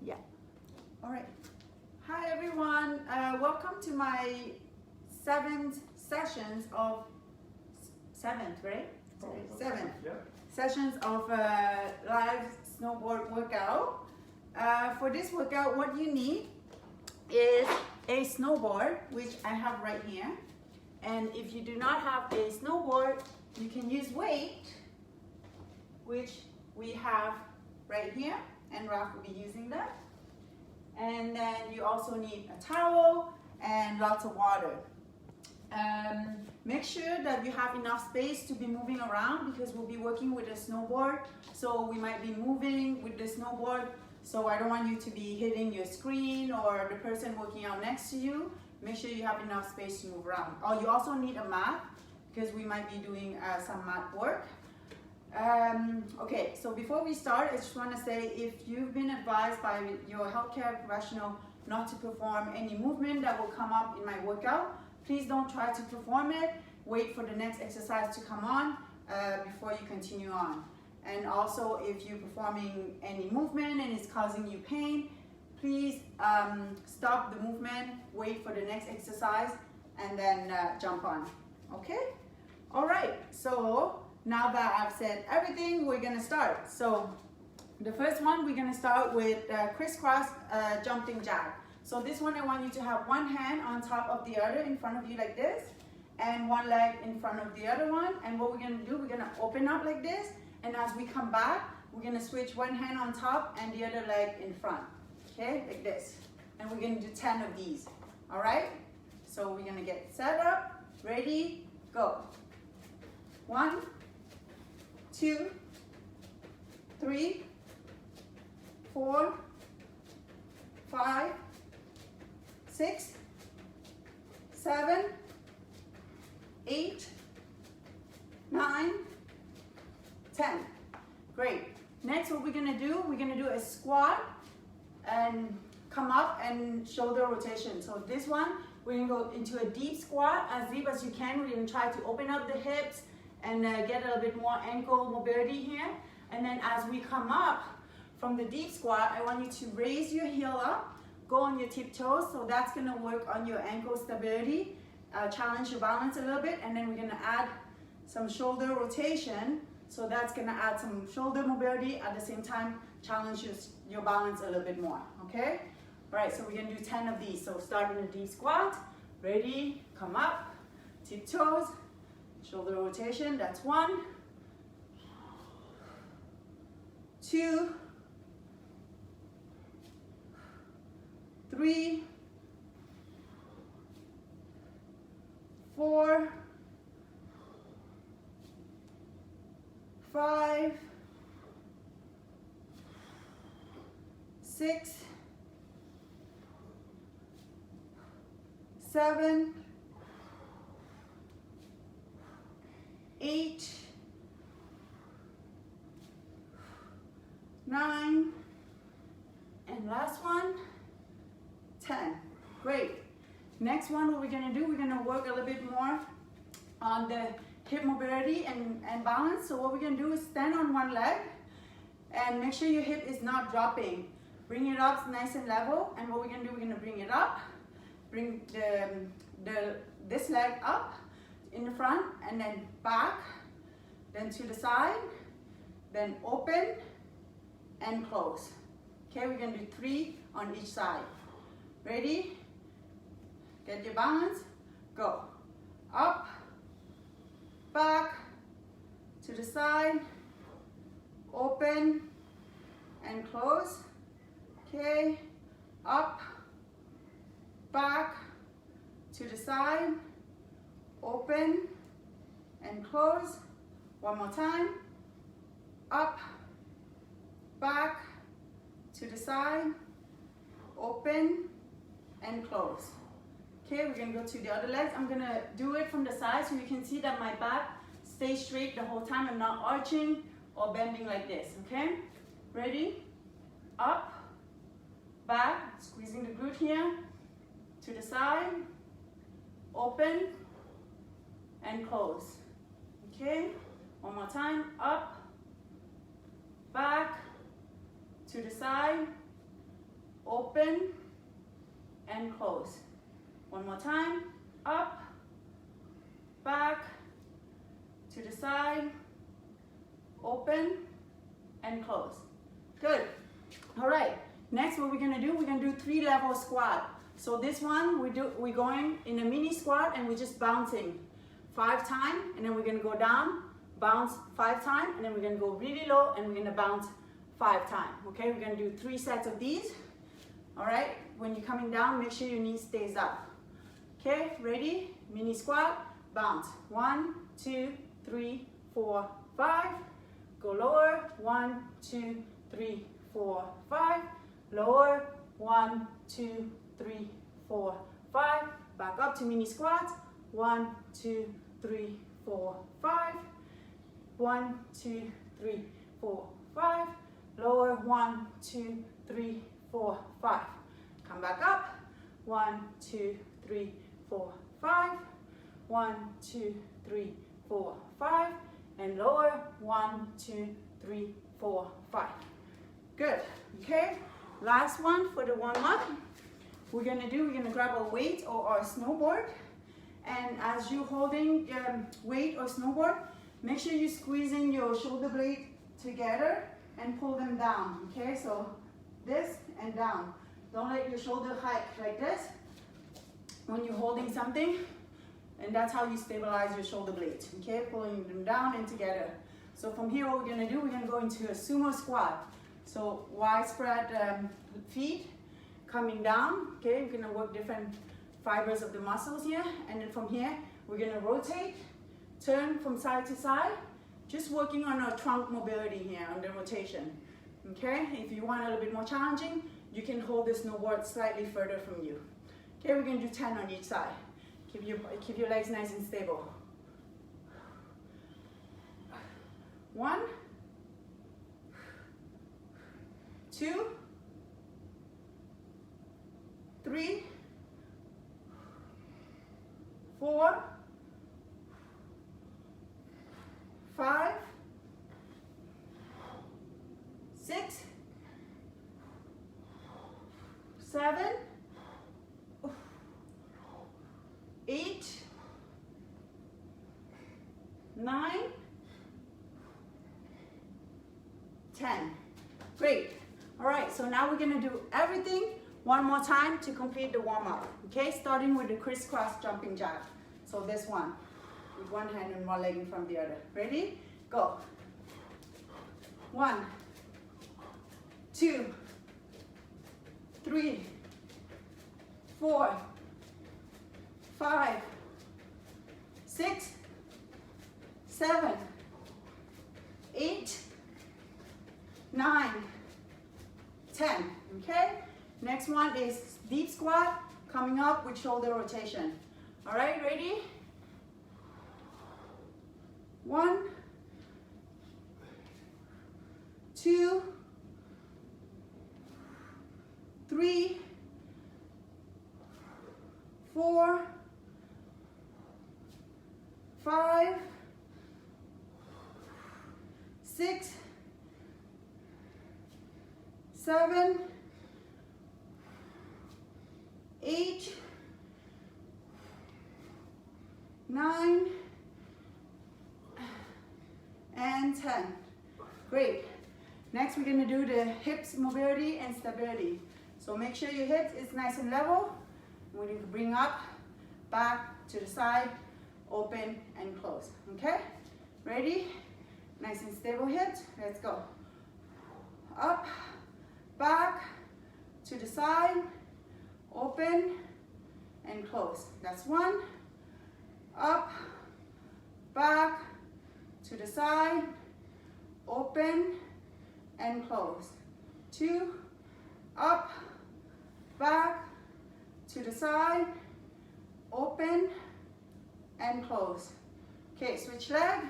Yeah. All right. Hi everyone. Welcome to my seventh, right? Seventh sessions of live snowboard workout. For this workout, what you need is a snowboard, which I have right here. And if you do not have a snowboard, you can use weight, which we have right here, and Raf will be using that. And then you also need a towel and lots of water. Make sure that you have enough space to be moving around because we'll be working with a snowboard. So we might be moving with the snowboard. So I don't want you to be hitting your screen or the person working out next to you. Make sure you have enough space to move around. Oh, you also need a mat because we might be doing some mat work. Okay, so before we start, I just want to say if you've been advised by your healthcare professional not to perform any movement that will come up in my workout, please don't try to perform it. Wait for the next exercise to come on before you continue on. And also, if you're performing any movement and it's causing you pain, please stop the movement, wait for the next exercise, and then jump on. Okay? All right, so now that I've said everything, we're gonna start. So the first one, we're gonna start with crisscross jumping jack. So this one, I want you to have one hand on top of the other in front of you like this, and one leg in front of the other one. And what we're gonna do, we're gonna open up like this, and as we come back, we're gonna switch one hand on top and the other leg in front. Okay, like this. And we're gonna do 10 of these, all right? So we're gonna get set up, ready, go. 1, 2, 3, 4, 5, 6, 7, 8, 9, 10. Great. Next, what we're gonna do a squat and come up and shoulder rotation. So this one, we're gonna go into a deep squat, as deep as you can. We're gonna try to open up the hips and get a little bit more ankle mobility here. And then as we come up from the deep squat, I want you to raise your heel up, go on your tiptoes. So that's gonna work on your ankle stability, challenge your balance a little bit. And then we're gonna add some shoulder rotation. So that's gonna add some shoulder mobility at the same time, challenge your balance a little bit more, okay? All right, so we're gonna do 10 of these. So start in a deep squat, ready, come up, tiptoes, shoulder rotation, that's 1, 2, 3, 4, 5, 6, 7, 8, 9, and last one, 10. Great. Next one, what we're gonna do, we're gonna work a little bit more on the hip mobility and balance. So what we're gonna do is stand on one leg and make sure your hip is not dropping. Bring it up nice and level. And what we're gonna do, we're gonna bring it up, bring this leg up in the front and then back, then to the side, then open and close. Okay, we're gonna do 3 on each side. Ready? Get your balance, go. Up, back, to the side, open and close. Okay, up, back, to the side, open and close. One more time. Up, back, to the side, open and close. Okay, we're gonna go to the other legs. I'm gonna do it from the side so you can see that my back stays straight the whole time. I'm not arching or bending like this, okay? Ready? Up, back, squeezing the glute here, to the side, open, and close. Okay, one more time, up, back, to the side, open, and close. One more time, up, back, to the side, open, and close. Good. All right, next what we're gonna do, we're gonna do 3-level squat. So this one, we're going in a mini squat and we're just bouncing 5 times, and then we're gonna go down, bounce 5 times, and then we're gonna go really low and we're gonna bounce 5 times. Okay, we're gonna do 3 sets of these. All right, when you're coming down, make sure your knee stays up. Okay, ready? Mini squat, bounce. 1, 2, 3, 4, 5. Go lower. 1, 2, 3, 4, 5. Lower. 1, 2, 3, 4, 5. Back up to mini squats. 1, 2, 3, 4, 5. 1, 2, 3, 4, 5. Lower. 1, 2, 3, 4, 5. Come back up. 1, 2, 3, 4, 5. 1, 2, 3, 4, 5. And lower. 1, 2, 3, 4, 5. Good. Okay. Last one for the warm up. We're gonna grab a weight or a snowboard. And as you're holding weight or snowboard, make sure you're squeezing your shoulder blade together and pull them down. Okay, so this and down. Don't let your shoulder hike like this when you're holding something, and that's how you stabilize your shoulder blades. Okay, pulling them down and together. So from here, what we're gonna do, we're gonna go into a sumo squat. So widespread feet coming down. Okay, we're gonna work different fibers of the muscles here, and then from here, we're gonna rotate, turn from side to side, just working on our trunk mobility here on the rotation. Okay, if you want a little bit more challenging, you can hold the snowboard slightly further from you. Okay, we're gonna do 10 on each side. Keep your legs nice and stable. 1, 2, 3, 4, 5, 6, 7, 8, 9, 10. Great. All right, so now we're gonna do everything one more time to complete the warm-up. Okay, starting with the crisscross jumping jack. So this one, with one hand and one leg in front of the other. Ready? Go. 1, 2, 3, 4, 5, 6, 7, 8, 9, 10. Okay? Next one is deep squat, coming up with shoulder rotation. All right, ready? 1, 2, 3, 4, 5, 6, 7, 8, 9, and 10. Great. Next, we're going to do the hips mobility and stability. So make sure your hips is nice and level. When you bring up, back, to the side, open, and close. Okay? Ready? Nice and stable hips. Let's go. Up, back, to the side, open, and close. That's 1. Up, back, to the side, open, and close. 2. Up, back, to the side, open, and close. Okay, switch leg.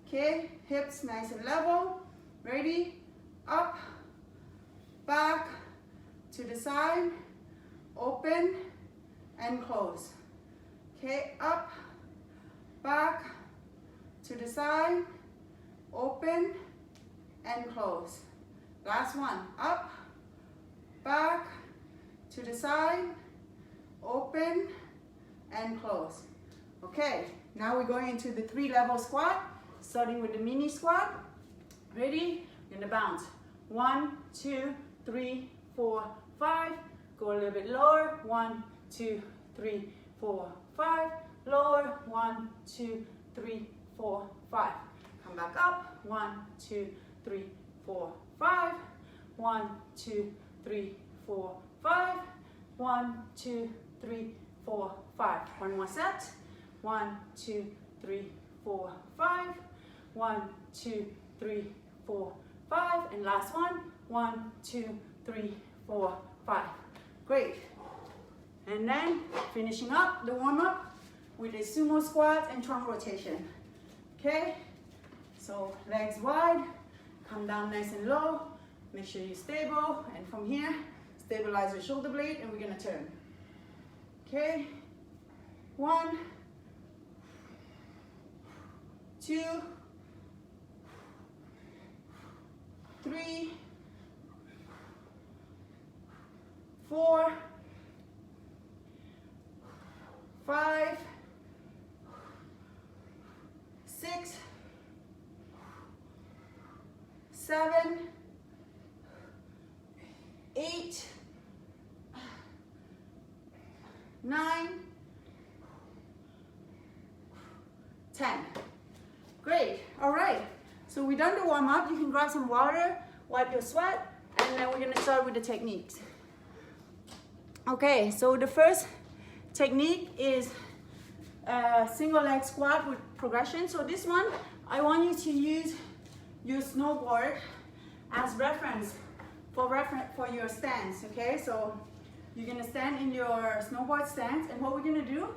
Okay, hips nice and level. Ready? Up, back, to the side, open, and close. Okay, up, back, to the side, open, and close. Last one. Up, back, to the side, open, and close. Okay, now we're going into the 3-level squat, starting with the mini squat. Ready? We're gonna bounce. 1, 2, 3, 4, 5. Go a little bit lower. 1, 2, 3, 4, 5. Lower. 1, 2, 3, 4, 5. Come back up. 1, 2, 3, 4, 5. 1, 2, 3, 4, 5. 1, 2, 3, 4, 5. One more set. 1, 2, 3, 4, 5. 1, 2, 3, 4, 5. And last one. 1, 2, 3, 4, 5. Great. And then finishing up the warm-up with a sumo squat and trunk rotation. Okay? So legs wide, come down nice and low. Make sure you're stable. And from here, stabilize your shoulder blade and we're gonna turn. Okay? 1, 2, 3, 4, 5, 6, 7, 8, 9, 10. Great. All right. So we're done the warm up. You can grab some water, wipe your sweat, and then we're going to start with the techniques. Okay, so the first technique is a single leg squat with progression. So this one, I want you to use your snowboard as reference for your stance. Okay, so you're going to stand in your snowboard stance, and what we're going to do,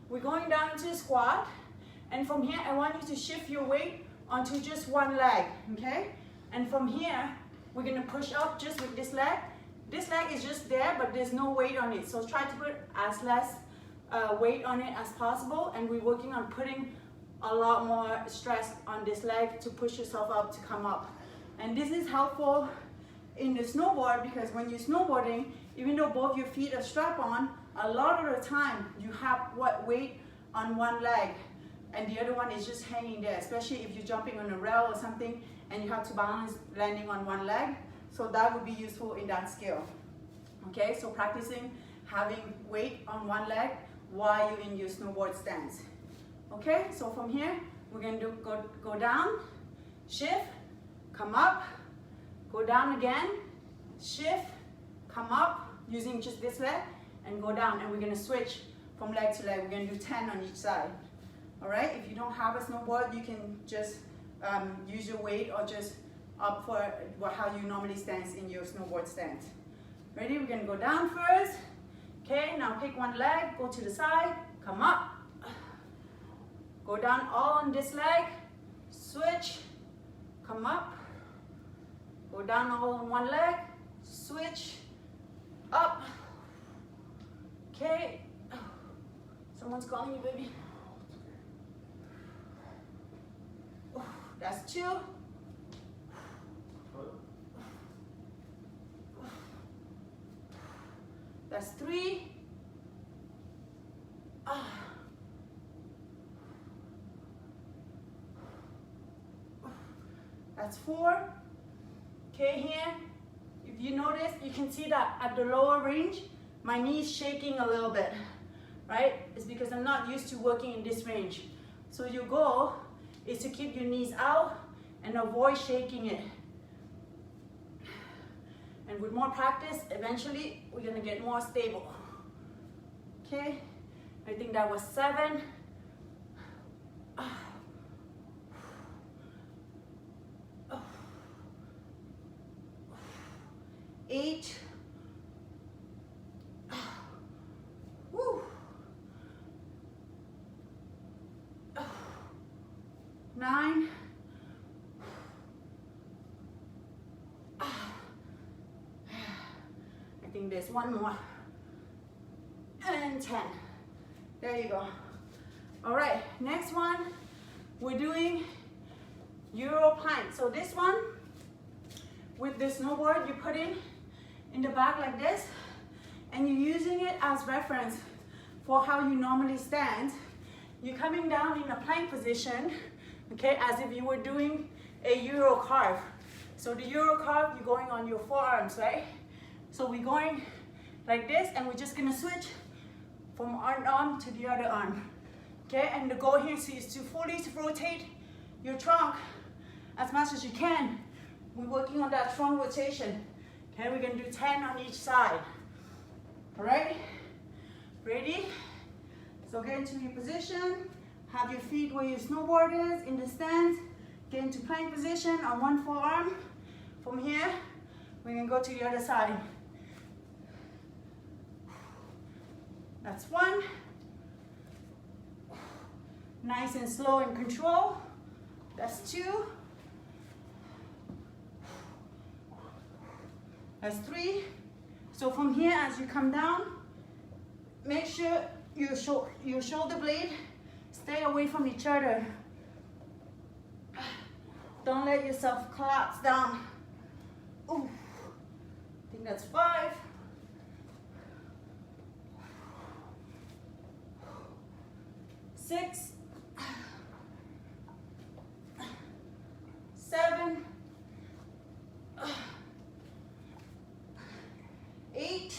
we're going down into a squat, and from here I want you to shift your weight onto just one leg. Okay, and from here we're going to push up just with this leg. This leg is just there, but there's no weight on it, so try to put as less weight on it as possible, and we're working on putting a lot more stress on this leg to push yourself up to come up. And this is helpful in the snowboard because when you're snowboarding, even though both your feet are strapped on, a lot of the time you have weight on one leg and the other one is just hanging there, especially if you're jumping on a rail or something and you have to balance landing on one leg. So that would be useful in that skill. Okay, so practicing having weight on one leg while you're in your snowboard stance. Okay, so from here, we're going to go down, shift, come up, go down again, shift, come up, using just this leg, and go down. And we're going to switch from leg to leg. We're going to do 10 on each side. All right, if you don't have a snowboard, you can just use your weight or just up for how you normally stand in your snowboard stance. Ready? We're going to go down first. Okay, now pick one leg, go to the side, come up. Go down all on this leg, switch, come up. Go down all on one leg, switch, up. Okay. Someone's calling you, baby. That's 2. That's 3. That's 4. Okay, here, if you notice, you can see that at the lower range, my knee is shaking a little bit, right? It's because I'm not used to working in this range. So your goal is to keep your knees out and avoid shaking it. And with more practice, eventually, we're gonna get more stable. Okay, I think that was 7. 8. Woo. 9. I think there's one more. And 10. There you go. All right, next one, we're doing Euro plank. So this one, with the snowboard, you put in the back like this, and you're using it as reference for how you normally stand. You're coming down in a plank position, okay, as if you were doing a Euro carve. So the Euro carve, you're going on your forearms, right? So we're going like this, and we're just gonna switch from one arm to the other arm, okay? And the goal here is to fully rotate your trunk as much as you can. We're working on that trunk rotation, okay? We're gonna do 10 on each side, all right? Ready? So get into your position, have your feet where your snowboard is, in the stance, get into plank position on one forearm. From here, we're gonna go to the other side. That's one. Nice and slow and control. That's two. That's three. So from here, as you come down, make sure your shoulder blade stay away from each other. Don't let yourself collapse down. Ooh. I think that's 5. 6, 7, 8,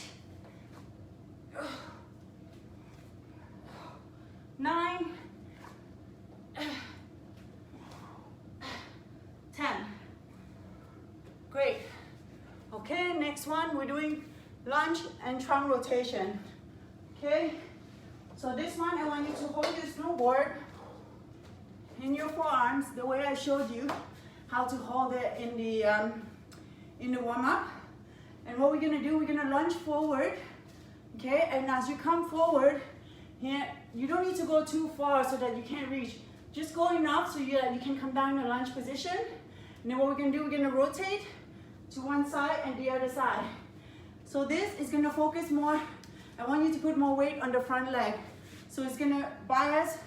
9, 10. Great. Okay, next one, we're doing lunge and trunk rotation. Okay, so this one, I want you to hold your snowboard in your forearms the way I showed you how to hold it in the warm-up. And what we're gonna do, we're gonna lunge forward, okay? And as you come forward, here, you don't need to go too far so that you can't reach. Just go enough so you can come down in a lunge position. And then what we're gonna do, we're gonna rotate to one side and the other side. So this is gonna focus more, I want you to put more weight on the front leg. So it's gonna bias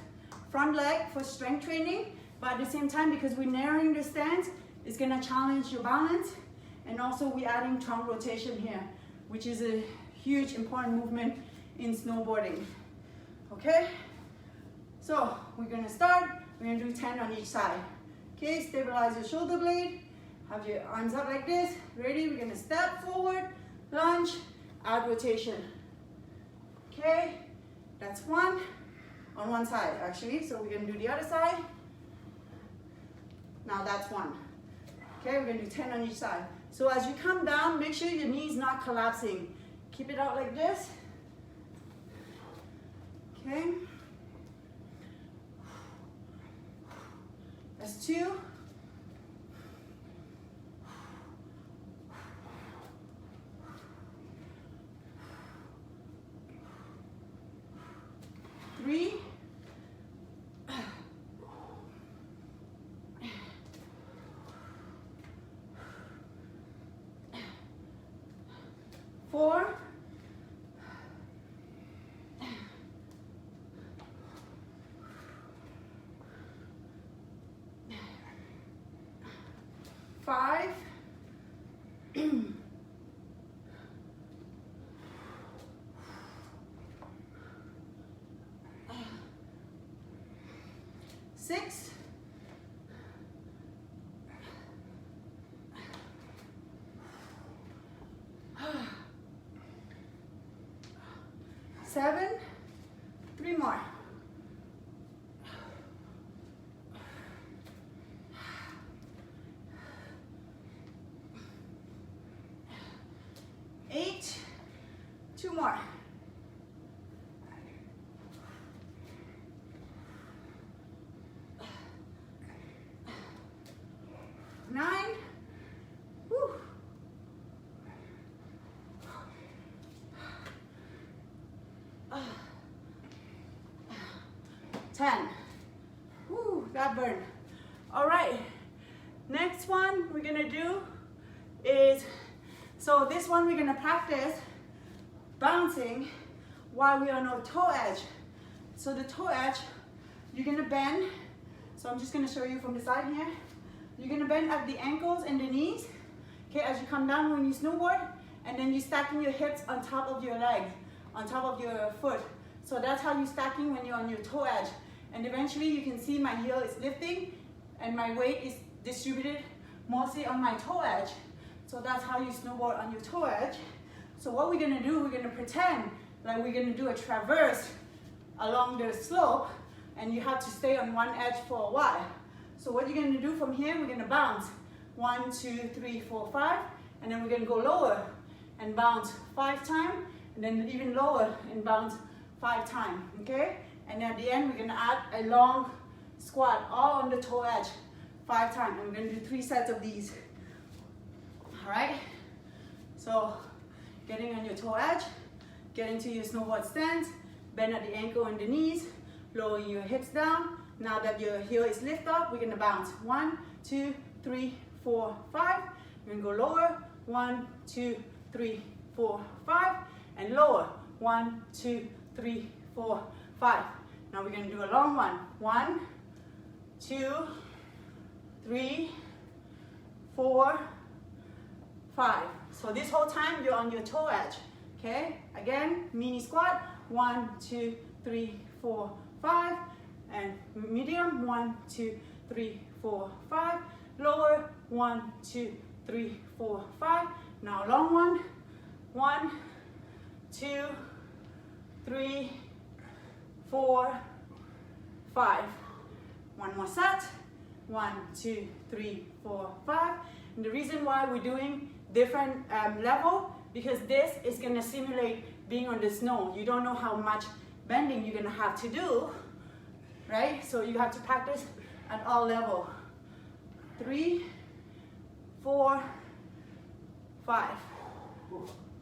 front leg for strength training, but at the same time, because we're narrowing the stance, it's gonna challenge your balance. And also we're adding trunk rotation here, which is a huge important movement in snowboarding. Okay? So we're gonna start, we're gonna do 10 on each side. Okay, stabilize your shoulder blade, have your arms up like this. Ready? We're gonna step forward, lunge, add rotation. Okay, that's 1 on one side actually. So we're gonna do the other side. Now that's 1. Okay, we're gonna do 10 on each side. So as you come down, make sure your knee's not collapsing. Keep it out like this. Okay. That's 2. 3. 4. 5. 6. 7. 3 more. 8. 2 more. 9. Woo. 10. Woo, that burned. All right, next one we're gonna do is, so this one we're gonna practice bouncing while we're on our toe edge. So the toe edge, you're gonna bend. So I'm just gonna show you from the side here. You're gonna bend at the ankles and the knees, okay, as you come down when you snowboard, and then you're stacking your hips on top of your legs, on top of your foot. So that's how you're stacking when you're on your toe edge. And eventually you can see my heel is lifting and my weight is distributed mostly on my toe edge. So that's how you snowboard on your toe edge. So what we're gonna do, we're gonna pretend like we're gonna do a traverse along the slope, and you have to stay on one edge for a while. So what you're gonna do from here, we're gonna bounce. 1, 2, 3, 4, 5, and then we're gonna go lower and bounce 5 times, and then even lower and bounce 5 times, okay? And at the end, we're gonna add a long squat all on the toe edge 5 times. And we're gonna do 3 sets of these. All right? So, getting on your toe edge, get into your snowboard stance, bend at the ankle and the knees, lower your hips down. Now that your heel is lifted up, we're gonna bounce. 1, 2, 3, 4, 5. We're gonna go lower. 1, 2, 3, 4, 5. And lower. 1, 2, 3, 4, 5. Now we're gonna do a long one. 1, 2, 3, 4, 5. So this whole time you're on your toe edge. Okay? Again, mini squat. 1, 2, 3, 4, 5. And medium. 1, 2, 3, 4, 5. Lower. 1, 2, 3, 4, 5. Now long one. 1, 2, 3, 4, 5. One more set. 1, 2, 3, 4, 5. And the reason why we're doing different level, because this is gonna simulate being on the snow. You don't know how much bending you're gonna have to do, right? So you have to practice at all level. 3, 4, 5.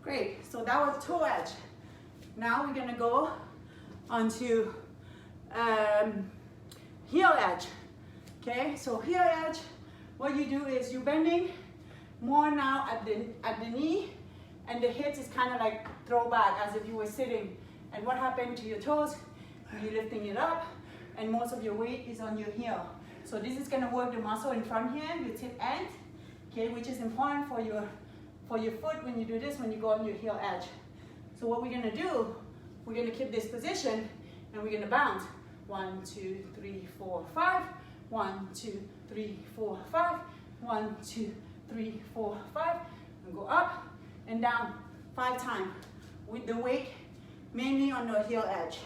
Great, so that was toe edge. Now we're gonna go onto heel edge. Okay, so heel edge, what you do is you're bending more now at the knee, and the hips is kind of like throw back as if you were sitting. And what happened to your toes? You're lifting it up, and most of your weight is on your heel. So this is gonna work the muscle in front here, your tip end, okay, which is important for your foot when you do this, when you go on your heel edge. So what we're gonna do, we're gonna keep this position, and we're gonna bounce. 1, 2, 3, 4, 5. 1, 2, 3, 4, 5. 1, 2, 3, 4, 5. And go up and down 5 times with the weight mainly on your heel edge.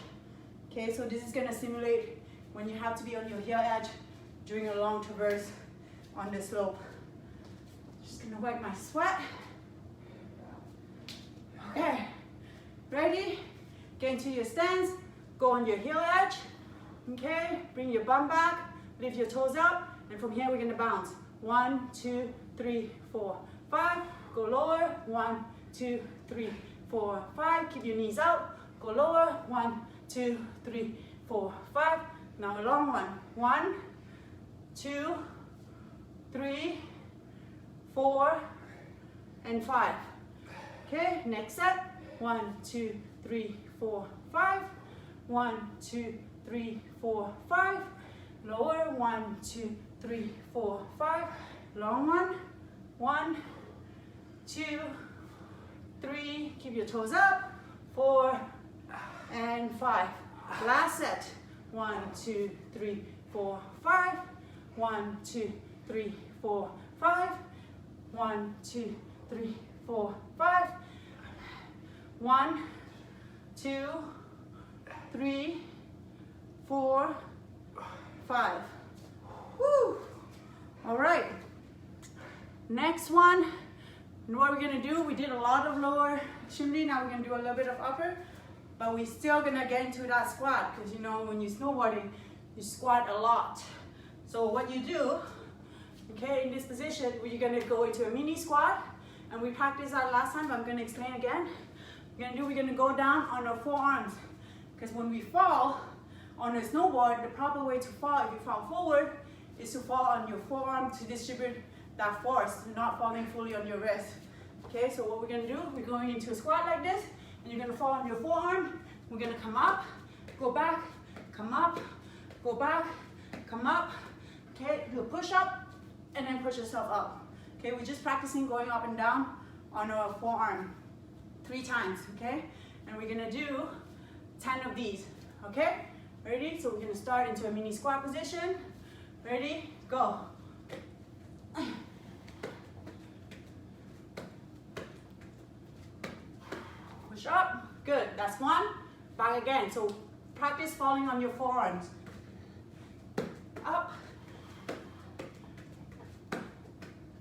Okay, so this is gonna simulate when you have to be on your heel edge during a long traverse on the slope. Just gonna wipe my sweat. Okay, ready? Get into your stance, go on your heel edge. Okay, bring your bum back, lift your toes up, and from here we're gonna bounce. 1, 2, 3, 4, 5. Go lower. 1, 2, 3, 4, 5. Keep your knees out. Go lower. 1, 2, 3, 4, 5. Now a long one. 1, 2, 3, 4, and 5. Okay, next set. 1, 2, 3, 4, 5. 1, 2, 3, 4, 5. Lower. 1, 2, 3, 4, 5. Long one. 1, 2, 3. Keep your toes up. 4 and 5. Last set. 1, 2, 3, 4, 5. 1, 2, 3, 4, 5. 1, 2, 3, 4, 5. 1, 2, 3, 4, 5. Woo! All right. Next one. And what we're gonna do? We did a lot of lower extremity. Now we're gonna do a little bit of upper, but we're still gonna get into that squat because you know when you're snowboarding, you squat a lot. So what you do, okay, in this position, you're gonna go into a mini squat, and we practiced that last time, but I'm gonna explain again. We're gonna go down on our forearms, because when we fall on a snowboard, the proper way to fall, if you fall forward, is to fall on your forearm to distribute that force, not falling fully on your wrist. Okay, so what we're gonna do, we're going into a squat like this, and you're gonna fall on your forearm. We're gonna come up, go back, come up, go back, come up. Okay, do a push up, and then push yourself up. Okay, we're just practicing going up and down on our forearm 3 times, okay? And we're gonna do 10 of these, okay? Ready? So we're gonna start into a mini squat position. Ready? Go. Push up. Good. That's 1. Back again. So practice falling on your forearms. Up.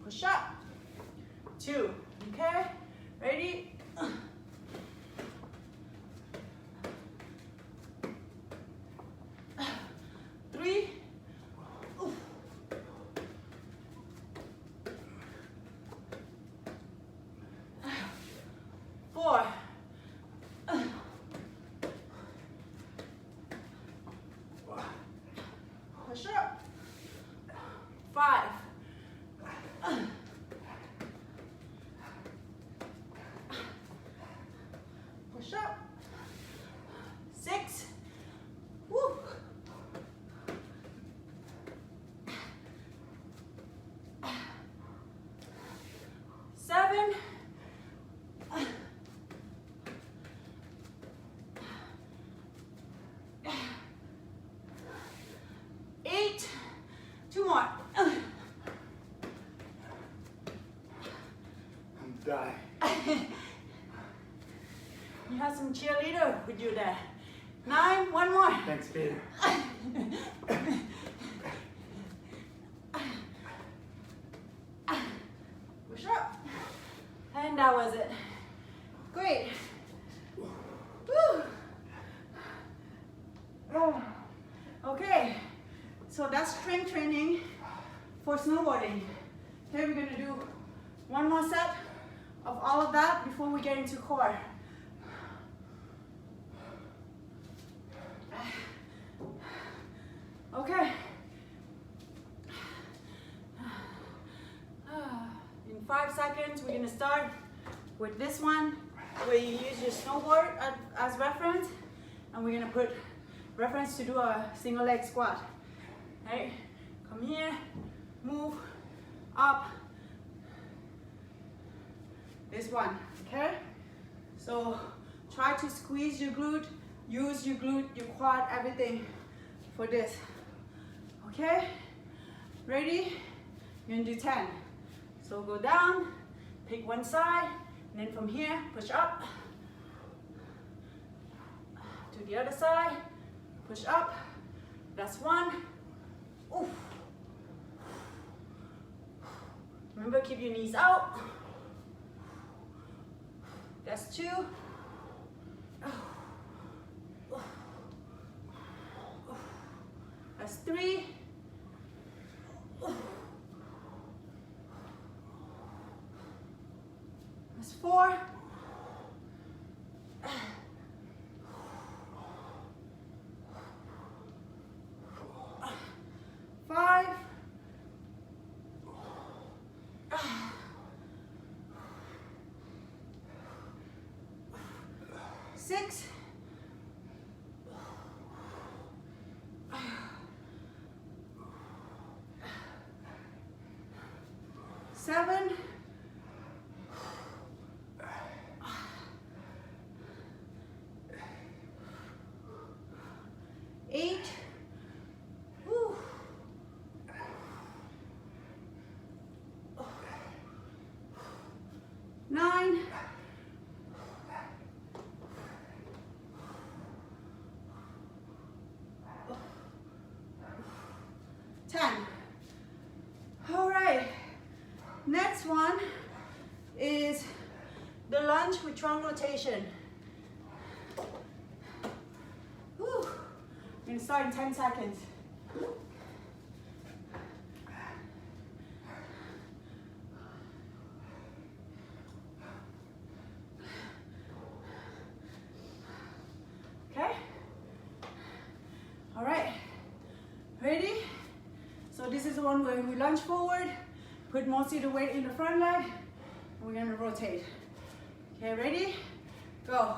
Push up. 2. Okay? Ready? 3. 4. 5. 6. Woo. 7. 8. 2 more. I'm dying. You have some cheerleader with you there. 9. 1 more. Thanks, Peter. Push up. And that was it. Great. Woo. Oh. Okay. So that's strength training for snowboarding. Okay, we're gonna do 1 more set of all of that before we get into core. Okay. In 5 seconds, we're gonna start with this one, where you use your snowboard as reference, and we're gonna put reference to do a single leg squat. Right? Come here, move, up. This one, okay? So try to squeeze your glute, use your glute, your quad, everything for this. Okay? Ready? You're gonna do 10. So go down, pick one side, and then from here, push up. To the other side, push up. That's 1. Oof. Remember, keep your knees out. That's 2. That's 3. That's 4. 5. 6. 7. 8. Woo. 9. 10. All right. Next one is the lunge with trunk rotation. Whew. We're gonna start in 10 seconds. Okay? All right. Ready? So this is the one where we lunge forward, put most of the weight in the front leg, and we're gonna rotate. Okay, ready? Go.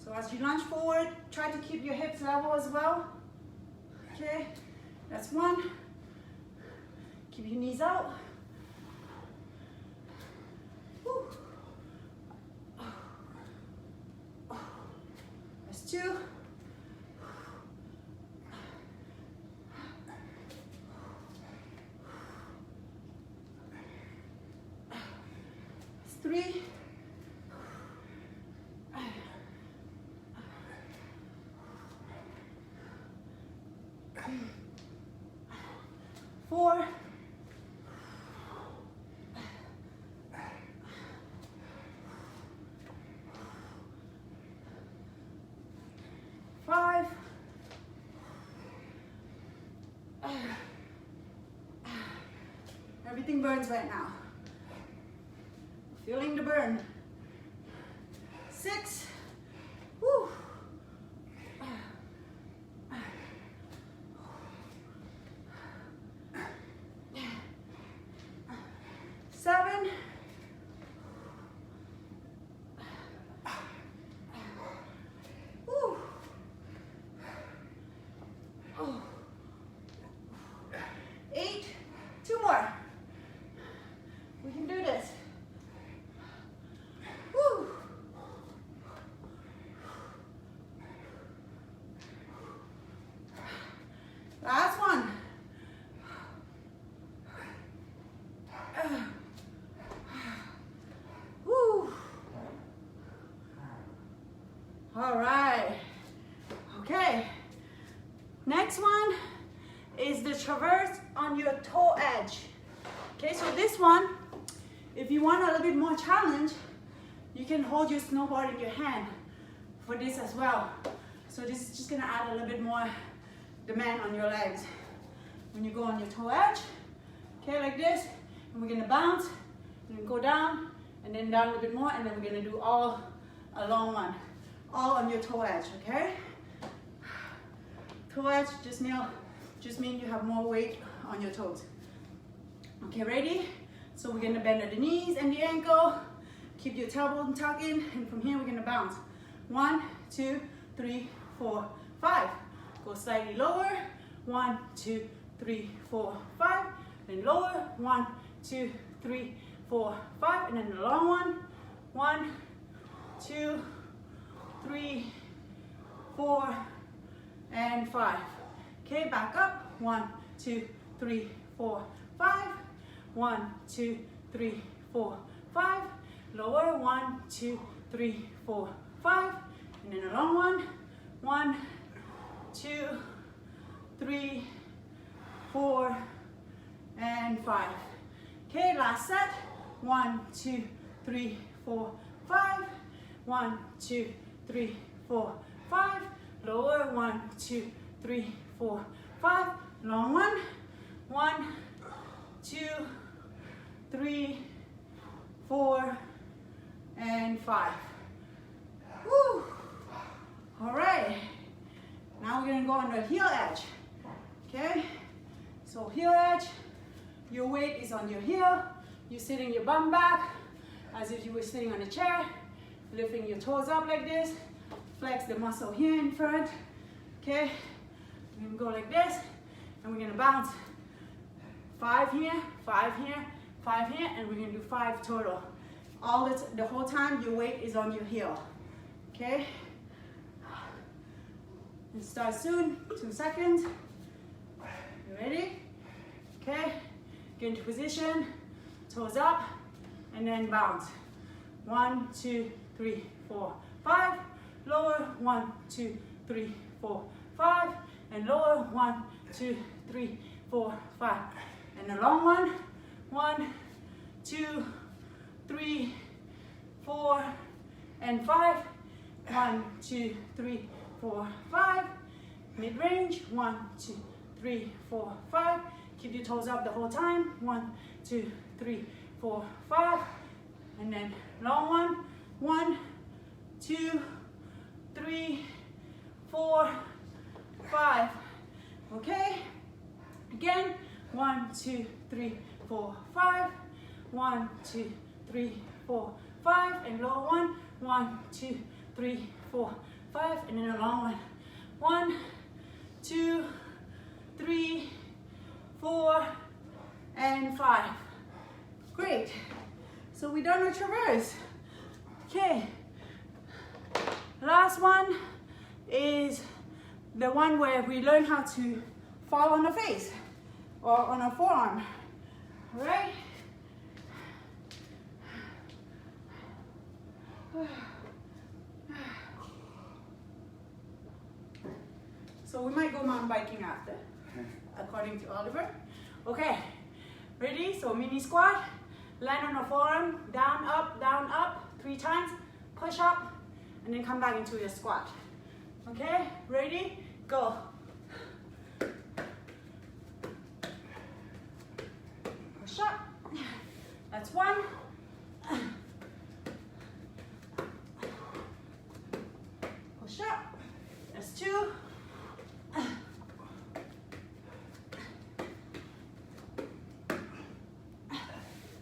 So as you lunge forward, try to keep your hips level as well. Okay, that's 1. Keep your knees out. Woo. That's 2. That's 3. 4. 5. Everything burns right now. Feeling the burn. 6. Woo. 7. 8. 2 more. We can do this. Woo. Last one. Woo. All right. Okay. Next one is the traverse on your toe edge. Okay, so this one, if you want a little bit more challenge, you can hold your snowboard in your hand for this as well. So this is just gonna add a little bit more demand on your legs. When you go on your toe edge, okay, like this, and we're gonna bounce, and then go down, and then down a little bit more, and then we're gonna do all a long one, all on your toe edge, okay? Toe edge just means you have more weight on your toes. Okay, ready? So we're gonna bend at the knees and the ankle. Keep your tailbone tucked in, and from here we're gonna bounce. 1, 2, 3, 4, 5. Go slightly lower. 1, 2, 3, 4, 5. Then lower. 1, 2, 3, 4, 5. And then the long one. 1, 2, 3, 4, and 5. Okay, back up. 1, 2, 3, 4, 5. 1, 2, 3, 4, 5. Lower. 1, 2, 3, 4, 5. And then a long one. 1, 2, 3, 4, and 5. Okay, last set. 1, 2, 3, 4, 5. 1, 2, 3, 4, 5. Lower. 1, 2, 3, 4, 5. Long one. 1, 2, 3, 4, and 5. Woo! All right. Now we're gonna go on the heel edge. Okay? So heel edge, your weight is on your heel. You're sitting your bum back as if you were sitting on a chair, lifting your toes up like this. Flex the muscle here in front. Okay? We're gonna go like this, and we're gonna bounce. 5 here, 5 here, 5 here, and we're gonna do 5 total. All this, the whole time your weight is on your heel. Okay? And start soon, 2 seconds. You ready? Okay, get into position, toes up, and then bounce. 1, 2, 3, 4, 5. Lower. 1, 2, 3, 4, 5. And lower. 1, 2, 3, 4, 5. And a long one. 1, 2, 3, 4, and 5. 1, 2, 3, 4, 5. Mid-range. 1, 2, 3, 4, 5. Keep your toes up the whole time. 1, 2, 3, 4, 5. And then long one. 1, 2, 3, 4, 5. Okay? Again. 1, 2, 3, 4, 5. 1, 2, 3, 4, 5. And low one. 1, 2, 3, 4, 5. And then a long one. 1, 2, 3, 4, and 5. Great. So we done a traverse. Okay. Last one is the one where we learn how to fall on the face or on a forearm. All right. So we might go mountain biking after, according to Oliver. Okay, ready? So mini squat, land on a forearm, down, up, 3 times, push up, and then come back into your squat. Okay, ready? Go. Push up. That's 1. Push up. That's 2.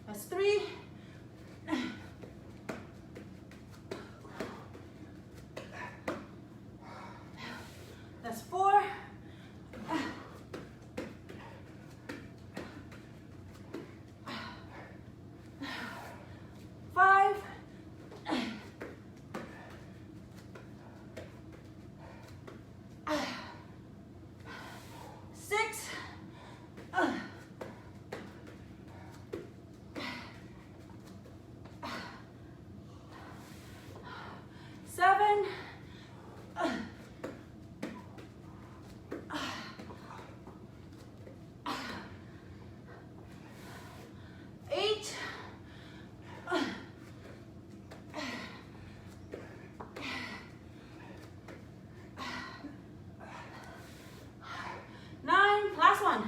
That's 3. That's 4. 5. 6. 7. 8. 9. Last one.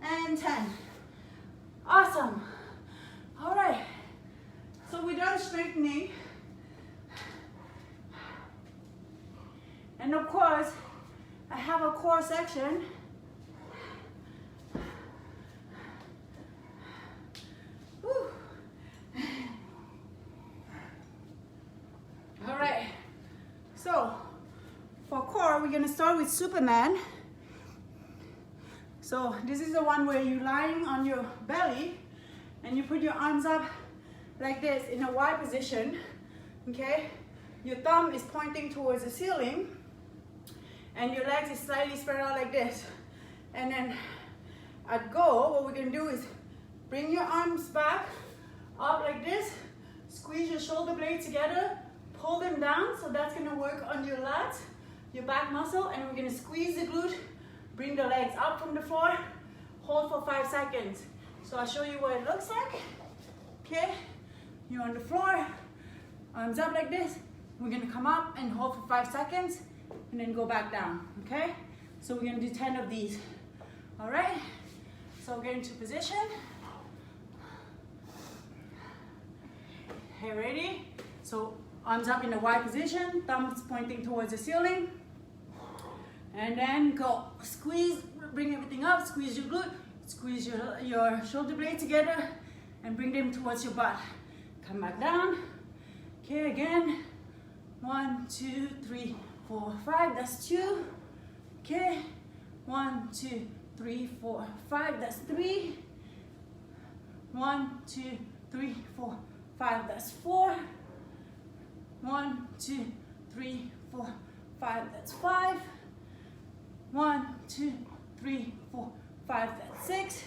And 10. Awesome. All right. So we're done straightening. And of course, I have a core section. Whew. All right. So for core, we're gonna start with Superman. So this is the one where you're lying on your belly and you put your arms up like this in a Y position, okay? Your thumb is pointing towards the ceiling and your legs is slightly spread out like this. And then at go, what we're gonna do is bring your arms back up like this, squeeze your shoulder blades together, pull them down, so that's gonna work on your lats, your back muscle, and we're gonna squeeze the glute. Bring the legs up from the floor, hold for 5 seconds. So I'll show you what it looks like. Okay, you're on the floor, arms up like this. We're gonna come up and hold for 5 seconds and then go back down, okay? So we're gonna do 10 of these, all right? So get into position. Okay, ready? So arms up in the Y position, thumbs pointing towards the ceiling. And then go, squeeze, bring everything up, squeeze your glute, squeeze your shoulder blades together and bring them towards your butt. Come back down. Okay, again. 1, 2, 3, 4, 5, that's 2. Okay, 1, 2, 3, 4, 5, that's 3. 1, 2, 3, 4, 5, that's 4. 1, 2, 3, 4, 5, that's 5. 1, 2, 3, 4, 5, that's 6.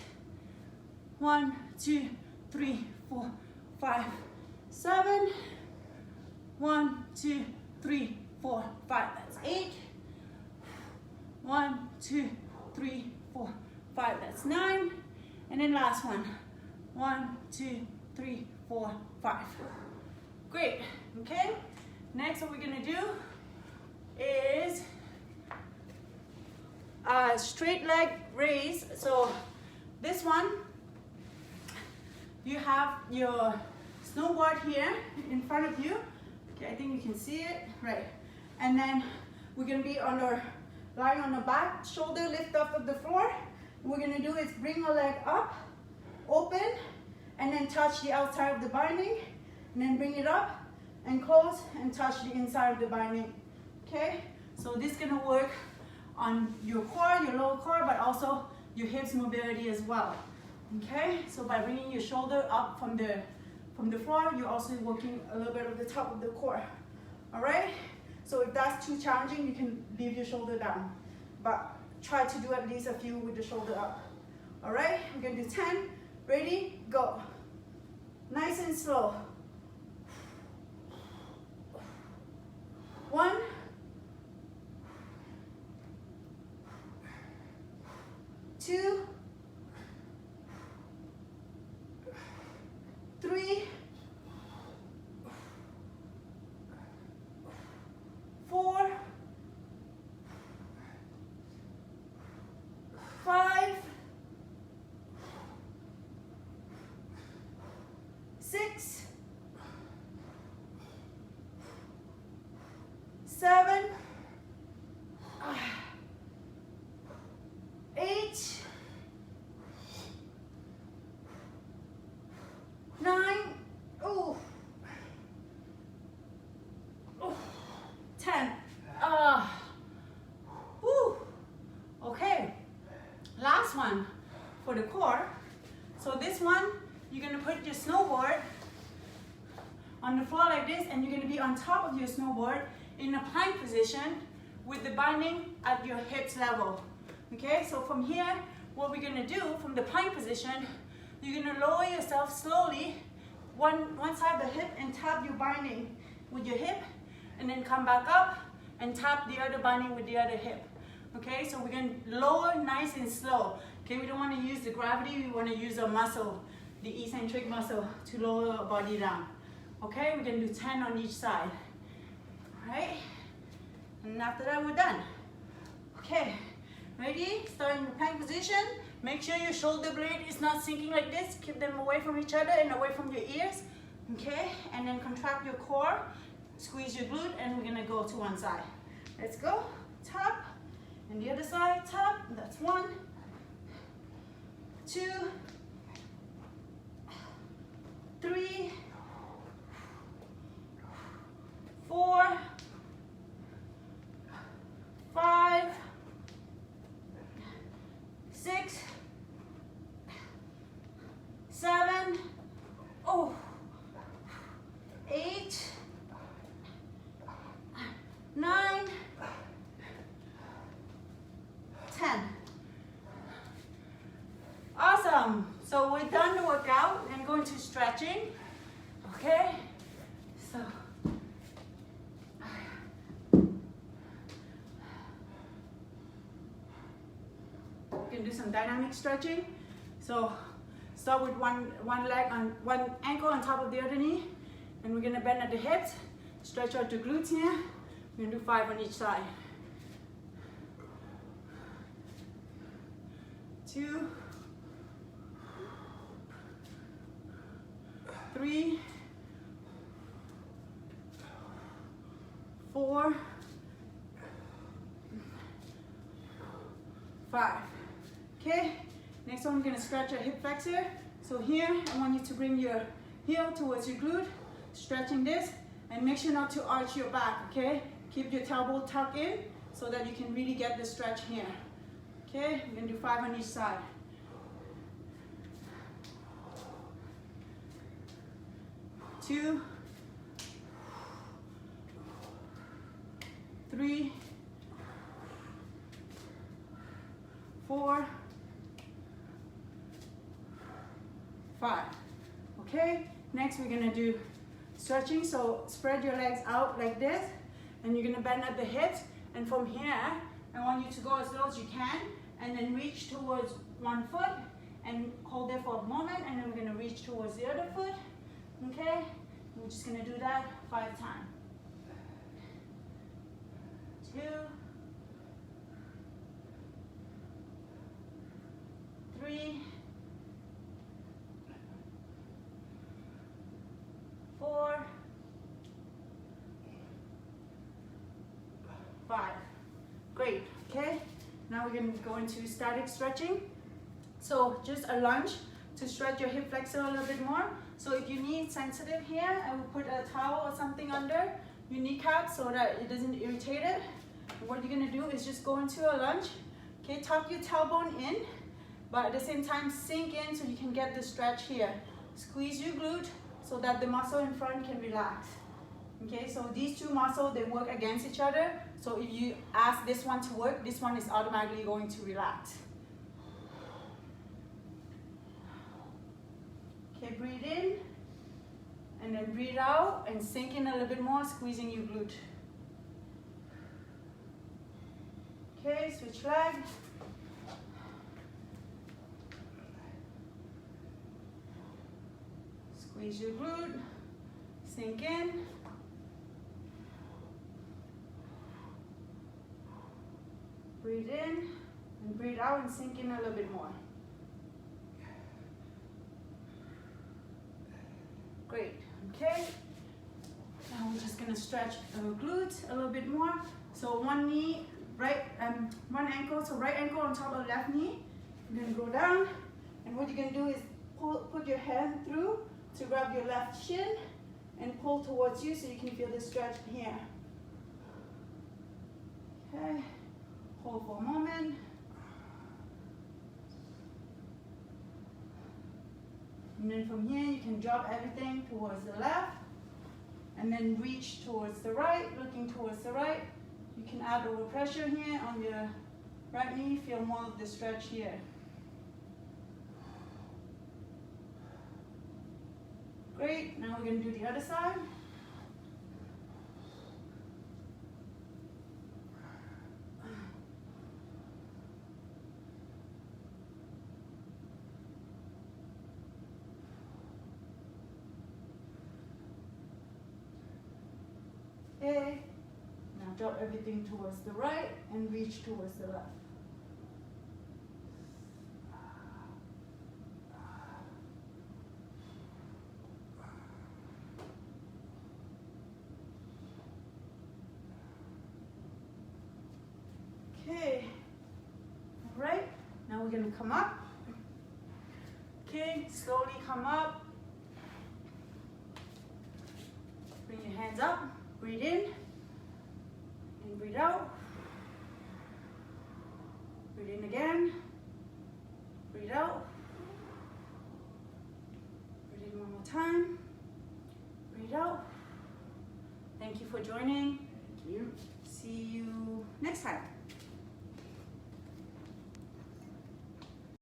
1, 2, 3, 4, 5, 7. 1, 2, 3, 4, 5, that's 8. 1, 2, 3, 4, 5, that's 9. And then last one. 1, 2, 3, 4, 5. Great, okay? Next, what we're gonna do is a straight leg raise. So this one, you have your snowboard here in front of you. Okay, I think you can see it, right? And then we're gonna be on our, lying on the back, shoulder lift off of the floor. What we're gonna do is bring a leg up, open, and then touch the outside of the binding, and then bring it up and close and touch the inside of the binding. Okay, so this is gonna work on your core, your lower core, but also your hips mobility as well. Okay, so by bringing your shoulder up from the floor, you're also working a little bit of the top of the core. All right, so if that's too challenging, you can leave your shoulder down, but try to do at least a few with the shoulder up. All right, we're gonna do 10. Ready, go. Nice and slow. 1, 2, 3, 4, 5, 6, 7, 8, 9, 10. Okay, last one for the core. So this one, you're gonna put your snowboard on the floor like this, and you're gonna be on top of your snowboard in a plank position with the binding at your hips level. Okay, so from here, what we're gonna do from the plank position, you're gonna lower yourself slowly one side of the hip and tap your binding with your hip, and then come back up and tap the other binding with the other hip. Okay, so we're gonna lower nice and slow. Okay, we don't wanna use the gravity, we wanna use a muscle, the eccentric muscle, to lower our body down. Okay, we're gonna do 10 on each side. All right, and after that, we're done. Okay, ready? Start in the plank position. Make sure your shoulder blade is not sinking like this. Keep them away from each other and away from your ears. Okay, and then contract your core, squeeze your glute, and we're gonna go to one side. Let's go, top, and the other side, top. That's 1, 2, 3, 4, 5, 6, 7, 8, 9, 10. Awesome. So we're done the workout and going to stretching. Okay. So we can do some dynamic stretching. So start with one leg on one ankle on top of the other knee, and we're gonna bend at the hips, stretch out the glutes here. We're gonna do 5 on each side. 2, 3, 4, 5. Okay, next one we're gonna stretch our hip flexor. So here, I want you to bring your heel towards your glute, stretching this, and make sure not to arch your back, okay? Keep your tailbone tucked in so that you can really get the stretch here. Okay, we're gonna do 5 on each side. 2, 3, 4, 5. Okay, next we're gonna do stretching. So spread your legs out like this, and you're gonna bend at the hips. And from here, I want you to go as low as you can, and then reach towards one foot, and hold there for a moment, and then we're gonna reach towards the other foot. Okay, we're just gonna do that 5 times. 2, 3, 4, 5. Great. Okay, now we're going to go into static stretching. So just a lunge to stretch your hip flexor a little bit more. So if you need sensitive here, I will put a towel or something under your kneecap so that it doesn't irritate it. And what you're gonna do is just go into a lunge. Okay, tuck your tailbone in, but at the same time sink in so you can get the stretch here. Squeeze your glute so that the muscle in front can relax. Okay, so these two muscles, they work against each other. So if you ask this one to work, this one is automatically going to relax. Okay, breathe in, and then breathe out, and sink in a little bit more, squeezing your glute. Okay, switch leg. Squeeze your glute, sink in. Breathe in, and breathe out, and sink in a little bit more. Great, okay. Now we're just gonna stretch our glutes a little bit more. So one knee, one ankle, so right ankle on top of left knee. You're gonna go down, and what you're gonna do is put your hand through to grab your left shin and pull towards you so you can feel the stretch here. Okay, hold for a moment. And then from here, you can drop everything towards the left, and then reach towards the right, looking towards the right. You can add a little pressure here on your right knee, feel more of the stretch here. Great, now we're gonna do the other side. Okay, now drop everything towards the right and reach towards the left. Okay, all right, now we're gonna come up. Okay, slowly come up. Bring your hands up, breathe in, and breathe out.